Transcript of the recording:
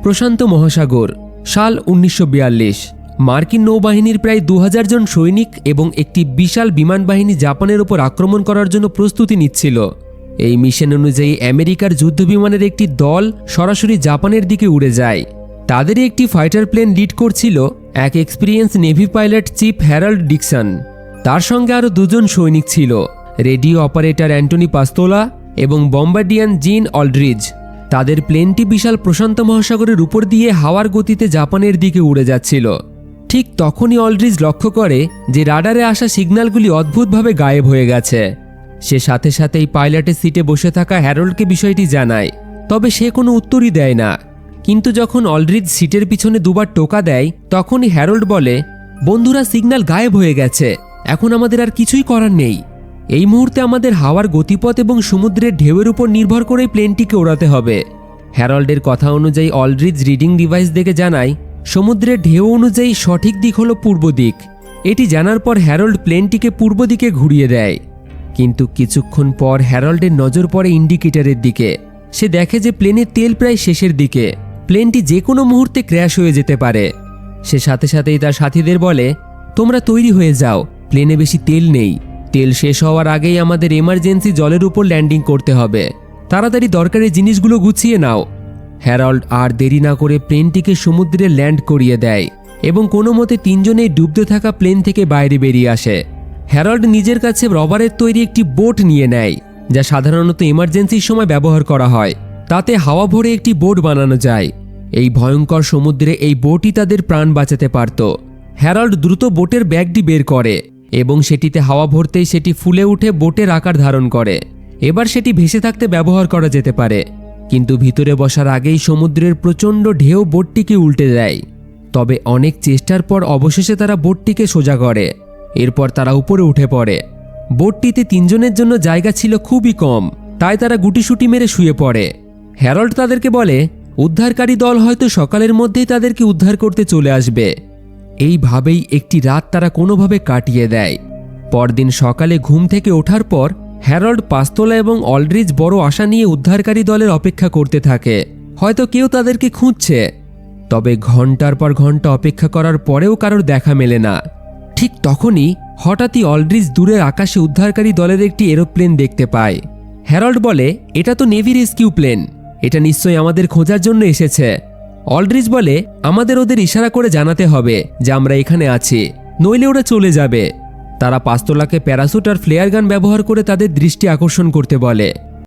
প্রশান্ত মহাসাগর, সাল 1942। মার্কিন নৌবাহিনীর প্রায় 2000 জন সৈনিক এবং একটি বিশাল বিমান বাহিনী জাপানের ওপর আক্রমণ করার জন্য প্রস্তুতি নিচ্ছিল। এই মিশন অনুযায়ী আমেরিকার যুদ্ধবিমানের একটি দল সরাসরি জাপানের দিকে উড়ে যায়। তাদেরই একটি ফাইটার প্লেন লিড করছিল এক experience navy pilot chief Harold Dixon. তার সঙ্গে আরও 2 জন সৈনিক ছিল, রেডিও অপারেটর অ্যান্টনি পাস্তোলা এবং বম্বার্ডিয়ান জিন অলড্রিজ। তাদের প্লেনটি বিশাল প্রশান্ত মহাসাগরের উপর দিয়ে হাওয়ার গতিতে জাপানের দিকে উড়ে যাচ্ছিল। ঠিক তখনই অলড্রিজ লক্ষ্য করে যে রাডারে আসা সিগন্যালগুলি অদ্ভুতভাবে গায়েব হয়ে গেছে। সে সাথে সাথেই পাইলটের সিটে বসে থাকা হ্যারল্ডকে বিষয়টি জানায়, তবে সে কোনো উত্তরই দেয় না। কিন্তু যখন অলড্রিজ সিটের পিছনে 2 বার টোকা দেয়, তখনই হ্যারল্ড বলে, বন্ধুরা, সিগন্যাল গায়েব হয়ে গেছে, এখন আমাদের আর কিছুই করার নেই। এই মুহূর্তে আমাদের হাওয়ার গতিপথ এবং সমুদ্রের ঢেউয়ের উপর নির্ভর করে প্লেনটিকে ওড়াতে হবে। হ্যারল্ডের কথা অনুযায়ী অলড্রিজ রিডিং ডিভাইস দেখে জানায় সমুদ্রের ঢেউ অনুযায়ী সঠিক দিক হলো পূর্ব দিক। এটি জানার পর হ্যারল্ড প্লেনটিকে পূর্ব দিকে ঘুরিয়ে দেয়। কিন্তু কিছুক্ষণ পর হ্যারল্ডের নজর পড়ে ইন্ডিকেটরের দিকে। সে দেখে যে প্লেনের তেল প্রায় শেষের দিকে, প্লেনটি যে কোনো মুহূর্তে ক্র্যাশ হয়ে যেতে পারে। সে সাথে সাথেই তার সাথীদের বলে, তোমরা তৈরি হয়ে যাও, প্লেনে বেশি তেল নেই, তেল শেষ হওয়ার আগেই আমাদের এমার্জেন্সি জলের উপর ল্যান্ডিং করতে হবে, তাড়াতাড়ি দরকারি জিনিসগুলো গুছিয়ে নাও। হ্যারল্ড আর দেরি না করে প্লেনটিকে সমুদ্রে ল্যান্ড করিয়ে দেয় এবং কোনো মতে 3 জনেই ডুবতে থাকা প্লেন থেকে বাইরে বেরিয়ে আসে। হ্যারল্ড নিজের কাছে রবারের তৈরি একটি বোট নিয়ে নেয়, যা সাধারণত এমার্জেন্সির সময় ব্যবহার করা হয়। তাতে হাওয়া ভরে একটি বোট বানানো যায়। এই ভয়ঙ্কর সমুদ্রে এই বোটই তাদের প্রাণ বাঁচাতে পারত। হ্যারল্ড দ্রুত বোটের ব্যাগটি বের করে এবং সেটিতে হাওয়া ভরতেই সেটি ফুলে উঠে বোটের আকার ধারণ করে। এবার সেটি ভেসে থাকতে ব্যবহার করা যেতে পারে। কিন্তু ভিতরে বসার আগেই সমুদ্রের প্রচণ্ড ঢেউ বোটটিকে উল্টে দেয়। তবে অনেক চেষ্টার পর অবশেষে তারা বোটটিকে সোজা করে। এরপর তারা উপরে উঠে পড়ে। বোটটিতে 3 জনের জন্য জায়গা ছিল খুবই কম, তাই তারা গুটিসুটি মেরে শুয়ে পড়ে। হ্যারল্ড তাদেরকে বলে, উদ্ধারকারী দল হয়তো সকালের মধ্যেই তাদেরকে উদ্ধার করতে চলে আসবে। এইভাবেই একটি রাত তারা কোনোভাবে কাটিয়ে দেয়। পরদিন সকালে ঘুম থেকে ওঠার পর হ্যারল্ড পাস্তোলা এবং অলড্রিজ বড় আশা নিয়ে উদ্ধারকারী দলের অপেক্ষা করতে থাকে, হয়তো কেউ তাদেরকে খুঁজছে। তবে ঘন্টার পর ঘন্টা অপেক্ষা করার পরেও কারোর দেখা মেলে না। ঠিক তখনই হঠাৎই অলড্রিজ দূরের আকাশে উদ্ধারকারী দলের একটি এরোপ্লেন দেখতে পায়। হ্যারল্ড বলে, এটা তো নেভি রেস্কিউ প্লেন, এটা নিশ্চয়ই আমাদের খোঁজার জন্য এসেছে। অলড্রিজ বলে, আমাদের ওদের ইশারা করে জানাতে হবে যে আমরা এখানে আছি, নইলে ওরা চলে যাবে। তারা পাস্তোলাকে প্যারাসুট আর ফ্লেয়ার গান ব্যবহার করে তাদের দৃষ্টি আকর্ষণ করতে বলে।